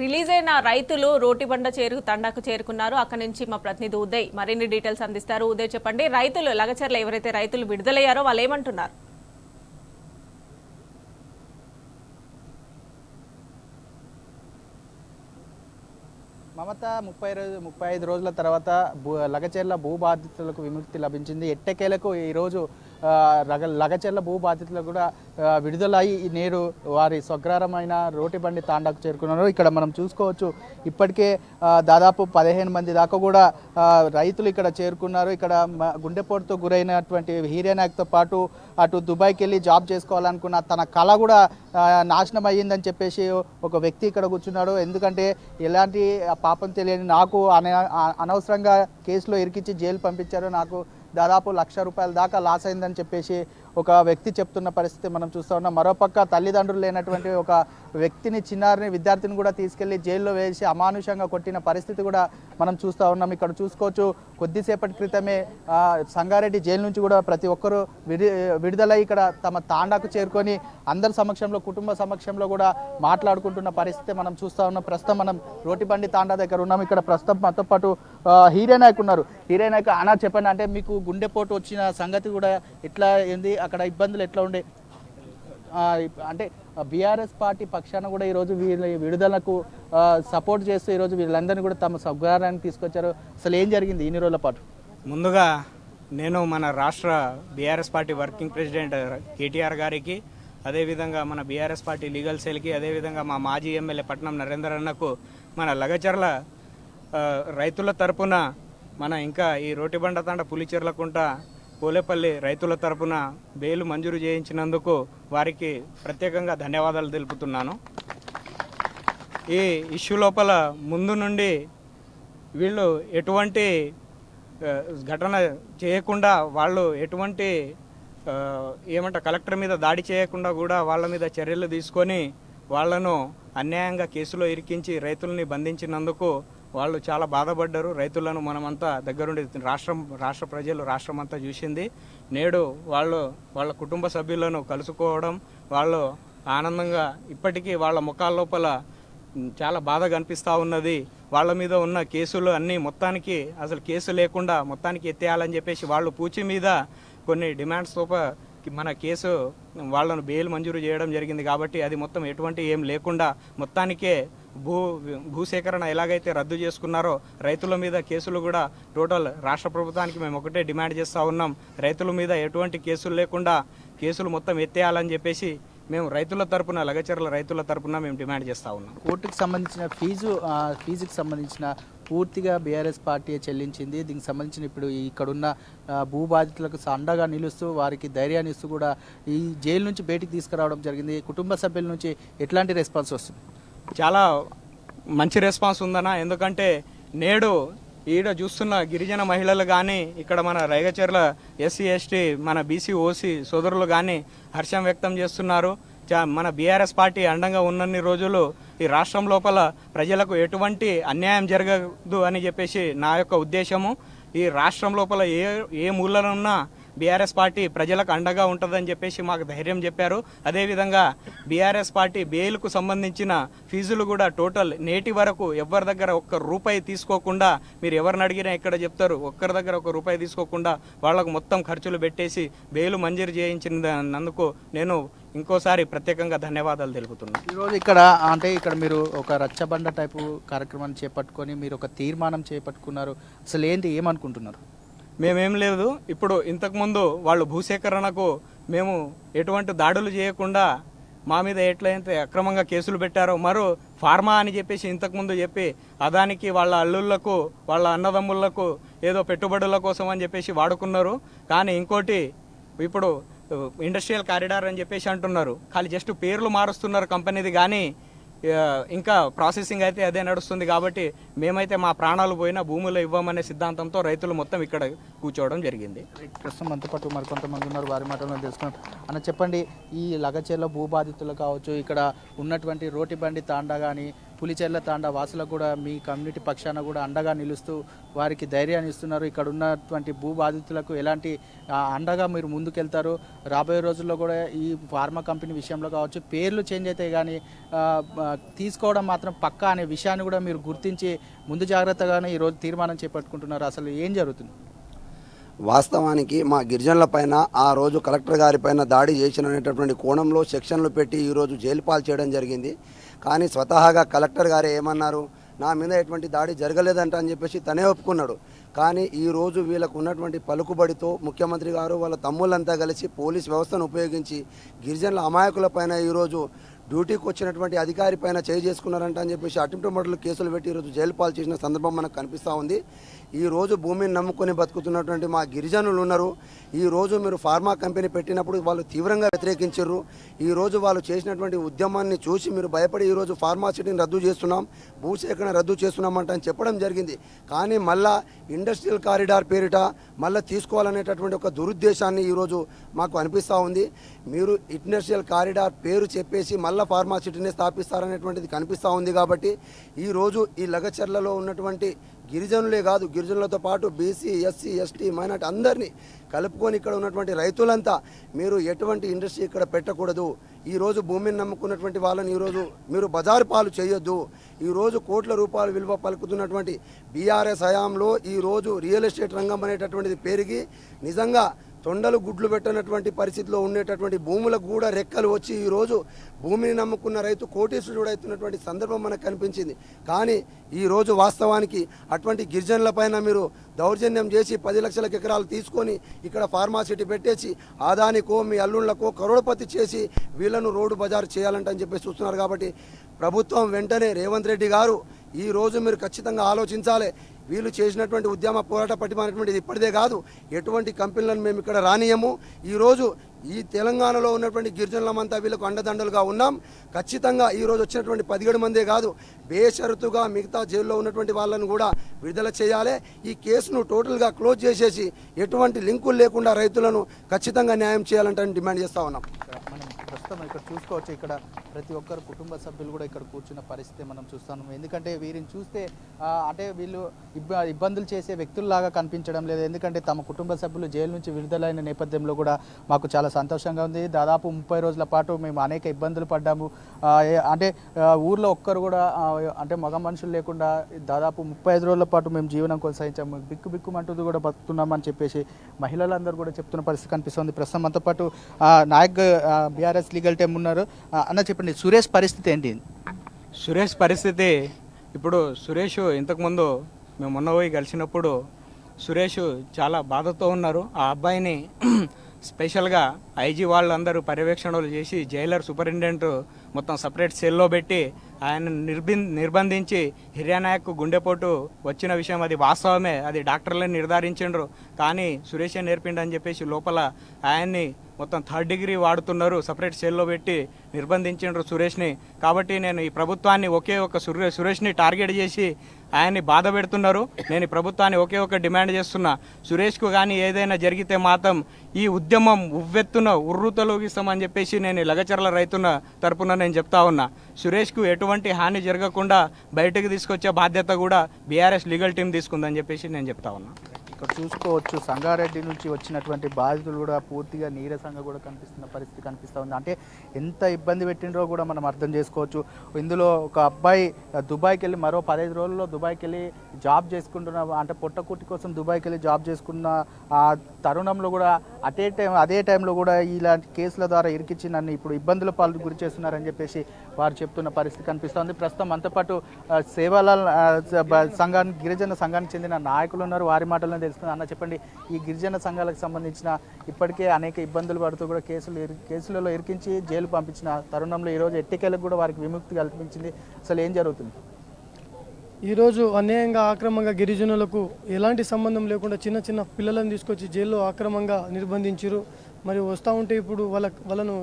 Release అయిన రైతులు రోటిబండ తండాకు చేరుకున్నారు. అక్కడి నుంచి మా ప్రతినిధి ఉదయ్ మరిన్ని డీటెయిల్స్ అందిస్తారు. ఉదయ్ చెప్పండి, రైతులు లగచర్ల ఎవరైతే రైతులు విడుదలయ్యారో వాళ్ళు ఏమంటున్నారు? మమత 35 రోజుల తర్వాత లగచెర్ల భూ బాధితులకు విముక్తి లభించింది. ఎట్టకేలకు ఈరోజు లగచెర్ల భూ బాధితులకు కూడా విడుదలై నేడు వారి స్వగ్రారమైన రోటిబండి తాండాకు చేరుకున్నారు. ఇక్కడ మనం చూసుకోవచ్చు, ఇప్పటికే దాదాపు 15 మంది దాకా కూడా రైతులు ఇక్కడ చేరుకున్నారు. ఇక్కడ గుండెపోటుతో గురైనటువంటి హీరేనాయక్తో పాటు అటు దుబాయ్కి వెళ్ళి జాబ్ చేసుకోవాలనుకున్న తన కళ కూడా నాశనం అయ్యిందని చెప్పేసి ఒక వ్యక్తి ఇక్కడ కూర్చున్నాడు. ఎందుకంటే ఎలాంటి పాపం తెలియని నాకు అనవసరంగా కేసులో ఇరికించి జైలు పంపించారు, నాకు దాదాపు ₹1,00,000 దాకా లాస్ అయిందని చెప్పేసి ఒక వ్యక్తి చెప్తున్న పరిస్థితి మనం చూస్తూ ఉన్నాం. మరోపక్క తల్లిదండ్రులు లేనటువంటి ఒక వ్యక్తిని, చిన్నారిని, విద్యార్థిని కూడా తీసుకెళ్లి జైల్లో వేసి అమానుషంగా కొట్టిన పరిస్థితి కూడా మనం చూస్తూ ఉన్నాం. ఇక్కడ చూసుకోవచ్చు, కొద్దిసేపటి క్రితమే సంగారెడ్డి జైలు నుంచి కూడా ప్రతి ఒక్కరూ విడుదలై ఇక్కడ తమ తాండాకు చేరుకొని అందరి సమక్షంలో, కుటుంబ సమక్షంలో కూడా మాట్లాడుకుంటున్న పరిస్థితి మనం చూస్తూ ఉన్నాం. ప్రస్తుతం మనం రోటిబండి తాండా దగ్గర ఉన్నాం. ఇక్కడ ప్రస్తుతం మనతో పాటు హీరేనాయక్ ఉన్నారు. హీరేనాయక్ అన్నా చెప్పండి, అంటే మీకు గుండెపోటు వచ్చిన సంగతి కూడా ఎట్లా ఏంది, అక్కడ ఇబ్బందులు ఎట్లా ఉండే? అంటే బీఆర్ఎస్ పార్టీ పక్షాన కూడా ఈరోజు వీళ్ళ విడుదలకు సపోర్ట్ చేస్తూ ఈరోజు వీళ్ళందరినీ కూడా తమ స్వగ్రారానికి తీసుకొచ్చారు. అసలు ఏం జరిగింది ఇన్ని రోజుల పాటు? ముందుగా నేను మన రాష్ట్ర BRS party working president KTR గారికి, అదేవిధంగా మన బీఆర్ఎస్ పార్టీ లీగల్ సెల్కి, అదేవిధంగా మా మాజీ ఎమ్మెల్యే పట్నం నరేందర్ అన్నకు, మన లగచర్ల రైతుల తరపున, మన ఇంకా ఈ రోటిబండ తాండ పులిచెర్లకుంట పోలేపల్లి రైతుల తరపున బెయిల్ మంజూరు చేయించినందుకు వారికి ప్రత్యేకంగా ధన్యవాదాలు తెలుపుతున్నాను. ఈ ఇష్యూ లోపల ముందు నుండి వీళ్ళు ఎటువంటి ఘటన చేయకుండా, వాళ్ళు ఎటువంటి కలెక్టర్ మీద దాడి చేయకుండా కూడా వాళ్ళ మీద చర్యలు తీసుకొని వాళ్ళను అన్యాయంగా కేసులో ఇరికించి రైతుల్ని బంధించినందుకు వాళ్ళు చాలా బాధపడ్డారు. రైతులను మనమంతా దగ్గరుండి రాష్ట్ర ప్రజలు, రాష్ట్రం అంతా చూసింది. నేడు వాళ్ళ కుటుంబ సభ్యులను కలుసుకోవడం, వాళ్ళు ఆనందంగా, ఇప్పటికీ వాళ్ళ ముఖాల లోపల చాలా బాధ కనిపిస్తూ ఉన్నది. వాళ్ళ మీద ఉన్న కేసులు అన్నీ మొత్తానికి అసలు కేసు లేకుండా మొత్తానికి ఎత్తేయాలని చెప్పేసి వాళ్ళు పూచి మీద కొన్ని డిమాండ్స్ మన కేసు వాళ్ళను బెయిల్ మంజూరు చేయడం జరిగింది. కాబట్టి అది మొత్తం ఎటువంటి ఏం లేకుండా మొత్తానికే భూసేకరణ ఎలాగైతే రద్దు చేసుకున్నారో రైతుల మీద కేసులు కూడా టోటల్ రాష్ట్ర ప్రభుత్వానికి మేము ఒకటే డిమాండ్ చేస్తూ ఉన్నాం. రైతుల మీద ఎటువంటి కేసులు లేకుండా కేసులు మొత్తం ఎత్తేయాలని చెప్పేసి మేము రైతుల తరపున, లగచర్ల రైతుల తరపున మేము డిమాండ్ చేస్తూ ఉన్నాం. కోర్టుకు సంబంధించిన ఫీజుకి సంబంధించిన పూర్తిగా బీఆర్ఎస్ పార్టీ చెల్లించింది. దీనికి సంబంధించిన ఇప్పుడు ఇక్కడున్న భూ బాధితులకు అండగా నిలుస్తూ వారికి ధైర్యాన్ని ఇస్తూ కూడా ఈ జైలు నుంచి బయటికి తీసుకురావడం జరిగింది. కుటుంబ సభ్యుల నుంచి ఎట్లాంటి రెస్పాన్స్ వస్తుంది? చాలా మంచి రెస్పాన్స్ ఉందన్న. ఎందుకంటే నేడు ఈడ చూస్తున్న గిరిజన మహిళలు కానీ, ఇక్కడ మన రైగచర్ల ఎస్సీ ఎస్టీ, మన బీసీ ఓసీ సోదరులు కానీ హర్షం వ్యక్తం చేస్తున్నారు. మన బీఆర్ఎస్ పార్టీ అండంగా ఉన్నన్ని రోజులు ఈ రాష్ట్రం లోపల ప్రజలకు ఎటువంటి అన్యాయం జరగదు అని చెప్పేసి నా యొక్క ఉద్దేశము. ఈ రాష్ట్రం లోపల ఏ మూలనున్నా బీఆర్ఎస్ పార్టీ ప్రజలకు అండగా ఉంటుందని చెప్పేసి మాకు ధైర్యం చెప్పారు. అదేవిధంగా బీఆర్ఎస్ పార్టీ బెయిల్కు సంబంధించిన ఫీజులు కూడా టోటల్ నేటి వరకు ఎవరి దగ్గర ₹1 తీసుకోకుండా, మీరు ఎవరిని అడిగినా ఇక్కడ చెప్తారు, ఒక్కరి దగ్గర ₹1 తీసుకోకుండా వాళ్లకు మొత్తం ఖర్చులు పెట్టేసి బెయిల్ మంజూరు చేయించినందుకు నేను ఇంకోసారి ప్రత్యేకంగా ధన్యవాదాలు తెలుపుతున్నాను. ఈరోజు ఇక్కడ మీరు ఒక రచ్చబండ టైపు కార్యక్రమాన్ని చేపట్టుకొని మీరు ఒక తీర్మానం చేపట్టుకున్నారు. అసలు ఏమనుకుంటున్నారు? మేమేం లేదు, ఇప్పుడు ఇంతకుముందు వాళ్ళు భూసేకరణకు మేము ఎటువంటి దాడులు చేయకుండా మా మీద ఎట్లయితే అక్రమంగా కేసులు పెట్టారో, మరో ఫార్మా అని చెప్పేసి ఇంతకుముందు చెప్పి అదానికి వాళ్ళ అల్లుళ్లకు, వాళ్ళ అన్నదమ్ముళ్లకు ఏదో పెట్టుబడుల కోసం అని చెప్పేసి వాడుకున్నారు. కానీ ఇంకోటి ఇప్పుడు ఇండస్ట్రియల్ కారిడార్ అని చెప్పేసి అంటున్నారు, ఖాళీ జస్ట్ పేర్లు మారుస్తున్నారు కంపెనీది, కానీ ఇంకా ప్రాసెసింగ్ అయితే అదే నడుస్తుంది. కాబట్టి మేమైతే మా ప్రాణాలు పోయినా భూములు ఇవ్వమనే సిద్ధాంతంతో రైతులు మొత్తం ఇక్కడ కూర్చోవడం జరిగింది. ప్రస్తుతం మనతో పాటు మరికొంతమంది ఉన్నారు, వారి మాటలను తెలుసుకున్నాం. అన్న చెప్పండి, ఈ లగచెర్ల భూ బాధితులు కావచ్చు, ఇక్కడ ఉన్నటువంటి రోటిబండి తాండా కానీ పులిచెర్ల తాండా వాసులకు కూడా మీ కమ్యూనిటీ పక్షాన కూడా అండగా నిలుస్తూ వారికి ధైర్యాన్ని ఇస్తున్నారు. ఇక్కడ ఉన్నటువంటి భూ బాధితులకు ఎలాంటి అండగా మీరు ముందుకెళ్తారు? రాబోయే రోజుల్లో కూడా ఈ ఫార్మా కంపెనీ విషయంలో కావచ్చు, పేర్లు చేంజ్ అయితే కానీ తీసుకోవడం మాత్రం పక్కా అనే విషయాన్ని కూడా మీరు గుర్తించి ముందు జాగ్రత్తగానే ఈరోజు తీర్మానం చేపట్టుకుంటున్నారు. అసలు ఏం జరుగుతుంది? వాస్తవానికి మా గిరిజనుల పైన ఆ రోజు కలెక్టర్ గారి పైన దాడి చేసినటువంటి కోణంలో సెక్షన్లు పెట్టి ఈరోజు జైలు పాలు చేయడం జరిగింది. కానీ స్వతహాగా కలెక్టర్ గారు ఏమన్నారు, నా మీద ఎటువంటి దాడి జరగలేదంట అని చెప్పేసి తనే ఒప్పుకున్నాడు. కానీ ఈరోజు వీళ్ళకు ఉన్నటువంటి పలుకుబడితో ముఖ్యమంత్రి గారు వాళ్ళ తమ్ముళ్ళంతా కలిసి పోలీస్ వ్యవస్థను ఉపయోగించి గిరిజనుల అమాయకుల పైన ఈరోజు డ్యూటీకి వచ్చినటువంటి అధికారి పైన చేయి చేసుకున్నారంట అని చెప్పేసి అటెంప్ట్ మర్డర్ కేసులు పెట్టి ఈరోజు జైలు పాలు చేసిన సందర్భం మనకు కనిపిస్తూ ఉంది. ఈరోజు భూమిని నమ్ముకొని బతుకుతున్నటువంటి మా గిరిజనులు ఉన్నారు. ఈరోజు మీరు ఫార్మా కంపెనీ పెట్టినప్పుడు వాళ్ళు తీవ్రంగా వ్యతిరేకించారు. ఈరోజు వాళ్ళు చేసినటువంటి ఉద్యమాన్ని చూసి మీరు భయపడి ఈరోజు ఫార్మాసిటీని రద్దు చేస్తున్నాం, భూసేకరణ రద్దు చేస్తున్నామంట అని చెప్పడం జరిగింది. కానీ మళ్ళా ఇండస్ట్రియల్ కారిడార్ పేరిట మళ్ళీ తీసుకోవాలనేటటువంటి ఒక దురుద్దేశాన్ని ఈరోజు మాకు అనిపిస్తూ ఉంది. మీరు ఇండస్ట్రియల్ కారిడార్ పేరు చెప్పేసి మళ్ళీ ఫార్మాసిటీని స్థాపిస్తారనేటువంటిది కనిపిస్తూ ఉంది. కాబట్టి ఈరోజు ఈ లగచర్లలో ఉన్నటువంటి గిరిజనులే కాదు, గిరిజనులతో పాటు బీసీ, ఎస్సీ, ఎస్టీ, మైనార్టీ అందరినీ కలుపుకొని ఇక్కడ ఉన్నటువంటి రైతులంతా మీరు ఎటువంటి ఇండస్ట్రీ ఇక్కడ పెట్టకూడదు. ఈరోజు భూమిని నమ్ముకున్నటువంటి వాళ్ళని ఈరోజు మీరు బజారు పాలు చేయొద్దు. ఈరోజు కోట్ల రూపాయలు విలువ పలుకుతున్నటువంటి బీఆర్ఎస్ హయాంలో ఈరోజు రియల్ ఎస్టేట్ రంగం అనేటటువంటిది పెరిగి నిజంగా తొండలు గుడ్లు పెట్టినటువంటి పరిస్థితిలో ఉండేటటువంటి భూములకు కూడా రెక్కలు వచ్చి ఈరోజు భూమిని నమ్ముకున్న రైతు కోటీశ్వరుడు అవుతున్నటువంటి సందర్భం మనకు కనిపించింది. కానీ ఈరోజు వాస్తవానికి అటువంటి గిరిజనుల పైన మీరు దౌర్జన్యం చేసి 10 లక్షల ఎకరాలు తీసుకొని ఇక్కడ ఫార్మాసిటీ పెట్టేసి ఆదానికో మీ అల్లుళ్లకో కరోడపతి చేసి వీళ్ళను రోడ్డు బజారు చేయాలంటని చెప్పేసి చూస్తున్నారు. కాబట్టి ప్రభుత్వం వెంటనే రేవంత్ రెడ్డి గారు ఈరోజు మీరు ఖచ్చితంగా ఆలోచించాలి. వీళ్ళు చేసినటువంటి ఉద్యమ పోరాట పటిమైనటువంటిది ఇప్పటిదే కాదు, ఎటువంటి కంపెనీలను మేము ఇక్కడ రానియము. ఈరోజు ఈ తెలంగాణలో ఉన్నటువంటి గిరిజనులమంతా వీళ్ళకు అండదండలుగా ఉన్నాం. ఖచ్చితంగా ఈరోజు వచ్చినటువంటి 17 మందే కాదు, బేషరతుగా మిగతా జైల్లో ఉన్నటువంటి వాళ్ళను కూడా విడుదల చేయాలి. ఈ కేసును టోటల్గా క్లోజ్ చేసేసి ఎటువంటి లింకులు లేకుండా రైతులను ఖచ్చితంగా న్యాయం చేయాలంటే డిమాండ్ చేస్తూ ఉన్నాం. మనం ప్రస్తుతం ఇక్కడ చూసుకోవచ్చు, ఇక్కడ ప్రతి ఒక్కరు కుటుంబ సభ్యులు కూడా ఇక్కడ కూర్చున్న పరిస్థితి మనం చూస్తాము. ఎందుకంటే వీరిని చూస్తే అంటే వీళ్ళు ఇబ్బందులు చేసే వ్యక్తుల్లాగా కనిపించడం లేదు. ఎందుకంటే తమ కుటుంబ సభ్యులు జైలు నుంచి విడుదలైన నేపథ్యంలో కూడా మాకు చాలా సంతోషంగా ఉంది. దాదాపు 30 రోజుల పాటు మేము అనేక ఇబ్బందులు పడ్డాము. అంటే ఊర్లో ఒక్కరు కూడా అంటే మగ మనుషులు లేకుండా దాదాపు 35 రోజుల పాటు మేము జీవనం కొనసాగించాము. బిక్కుమంటూ కూడా బతుకుతున్నామని చెప్పేసి మహిళలందరూ కూడా చెప్తున్న పరిస్థితి కనిపిస్తుంది. ప్రస్తుతం మనతో పాటు నాయక్ బీఆర్ఎస్ లీగల్ టీమ్ ఉన్నారు. అన్న చెప్పండి, సురేష్ పరిస్థితి ఏంటి? సురేష్ పరిస్థితి ఇప్పుడు సురేష్ ఇంతకుముందు మేము మొన్న పోయి కలిసినప్పుడు సురేష్ చాలా బాధతో ఉన్నారు. ఆ అబ్బాయిని స్పెషల్గా ఐజీ వాళ్ళందరూ పర్యవేక్షణలు చేసి జైలర్ సూపరింటెండెంట్ మొత్తం సపరేట్ సెల్లో పెట్టి ఆయన నిర్బంధించి హిర్యానాయక్ గుండెపోటు వచ్చిన విషయం అది వాస్తవమే, అది డాక్టర్లను నిర్ధారించిండ్రు. కానీ సురేషే నేర్పిండని చెప్పేసి లోపల ఆయన్ని మొత్తం 3rd డిగ్రీ వాడుతున్నారు, సపరేట్ సెల్లో పెట్టి నిర్బంధించిండ్రు సురేష్ని. కాబట్టి నేను ఈ ప్రభుత్వాన్ని ఒకే ఒక సురేష్ని టార్గెట్ చేసి ఆయన్ని బాధ పెడుతున్నారు. నేను ఈ ప్రభుత్వాన్ని ఒకే ఒక డిమాండ్ చేస్తున్నా, సురేష్కు కానీ ఏదైనా జరిగితే మాత్రం ఈ ఉద్యమం ఉవ్వెత్తున ఉర్రూతలోగిస్తామని చెప్పేసి నేను లగచర్ల రైతున్న తరపున నేను చెప్తా ఉన్నా. సురేష్కు ఎటువంటి హాని జరగకుండా బయటకు తీసుకొచ్చే బాధ్యత కూడా బీఆర్ఎస్ లీగల్ టీం తీసుకుందని చెప్పేసి నేను చెప్తా ఉన్నా. ఇక్కడ చూసుకోవచ్చు, సంగారెడ్డి నుంచి వచ్చినటువంటి బాధితులు కూడా పూర్తిగా నీరసంగా కూడా కనిపిస్తున్న పరిస్థితి కనిపిస్తూ ఉంది. అంటే ఎంత ఇబ్బంది పెట్టిండ్రో కూడా మనం అర్థం చేసుకోవచ్చు. ఇందులో ఒక అబ్బాయి దుబాయ్కి వెళ్ళి మరో 15 రోజుల్లో దుబాయ్కి వెళ్ళి జాబ్ చేసుకుంటున్న, అంటే పొట్టకుట్టి కోసం దుబాయ్కి వెళ్ళి జాబ్ చేసుకున్న ఆ తరుణంలో కూడా అదే టైంలో కూడా ఇలాంటి కేసుల ద్వారా ఇరికిచ్చి నన్ను ఇప్పుడు ఇబ్బందుల పాలు గురి చేస్తున్నారని చెప్పేసి వారు చెప్తున్న పరిస్థితి కనిపిస్తుంది. ప్రస్తుతం మనతో పాటు సేవాలాల్ సంఘానికి, గిరిజన సంఘానికి చెందిన నాయకులు ఉన్నారు. వారి మాటలను తెలుస్తుంది. అన్న చెప్పండి, ఈ గిరిజన సంఘాలకు సంబంధించిన ఇప్పటికే అనేక ఇబ్బందులు పడుతూ కూడా కేసులలో ఇరికించి జైలు పంపించిన తరుణంలో ఈరోజు ఎట్టికేలకు కూడా వారికి విముక్తి కల్పించింది. అసలు ఏం జరుగుతుంది? ఈరోజు అన్యాయంగా ఆక్రమంగా గిరిజనులకు ఎలాంటి సంబంధం లేకుండా చిన్న చిన్న పిల్లలను తీసుకొచ్చి జైల్లో ఆక్రమంగా నిర్బంధించారు. మరి వస్తూ ఉంటే ఇప్పుడు వాళ్ళను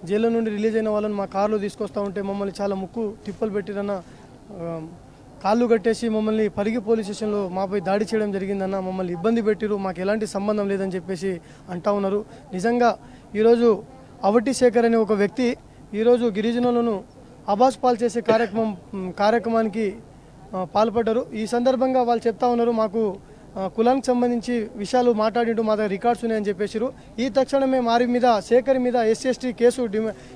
జైల్లో నుండి రిలీజ్ అయిన వాళ్ళని మా కారులో తీసుకొస్తూ ఉంటే మమ్మల్ని చాలా ముక్కు తిప్పలు పెట్టిరన్న, కాళ్ళు కట్టేసి మమ్మల్ని పరిగి పోలీస్ స్టేషన్లో మాపై దాడి చేయడం జరిగిందన్న, మమ్మల్ని ఇబ్బంది పెట్టిరు, మాకు ఎలాంటి సంబంధం లేదని చెప్పేసి అంటా ఉన్నారు. నిజంగా ఈరోజు అవటి శేఖర్ అనే ఒక వ్యక్తి ఈరోజు గిరిజనులను అబాస్ పాలు చేసే కార్యక్రమానికి పాల్పడ్డారు. ఈ సందర్భంగా వాళ్ళు చెప్తా ఉన్నారు, మాకు కులానికి సంబంధించి విషయాలు మాట్లాడింటూ మా దగ్గర రికార్డ్స్ ఉన్నాయని చెప్పేసారు. ఈ తక్షణమే వారి మీద శేఖర్ మీద SC/ST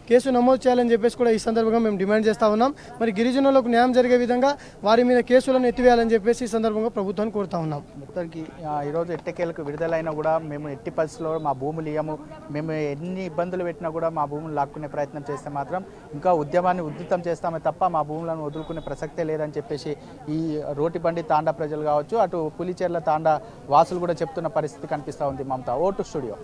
కేసు నమోదు చేయాలని చెప్పేసి కూడా ఈ సందర్భంగా మేము డిమాండ్ చేస్తా ఉన్నాం. మరి గిరిజనులకు న్యాయం జరిగే విధంగా వారి మీద కేసులను ఎత్తివేయాలని చెప్పేసి ఈ సందర్భంగా ప్రభుత్వాన్ని కోరుతా ఉన్నాం. మొత్తానికి ఈరోజు ఎట్టకేలకు విడుదలైనా కూడా మేము ఎట్టి పరిస్థితుల్లో మా భూములు ఇయ్యము, మేము ఎన్ని ఇబ్బందులు పెట్టినా కూడా మా భూములు లాక్కునే ప్రయత్నం చేస్తే మాత్రం ఇంకా ఉద్యమాన్ని ఉధృతం చేస్తామే తప్ప మా భూములను వదులుకునే ప్రసక్తే లేదని చెప్పేసి ఈ రోటిబండి తాండా ప్రజలు కావచ్చు, అటు పులిచెర్ల తాండా వాసులు కూడా చెప్తున్న పరిస్థితి కనిపిస్తూ ఉంది. Mamata, vote studio.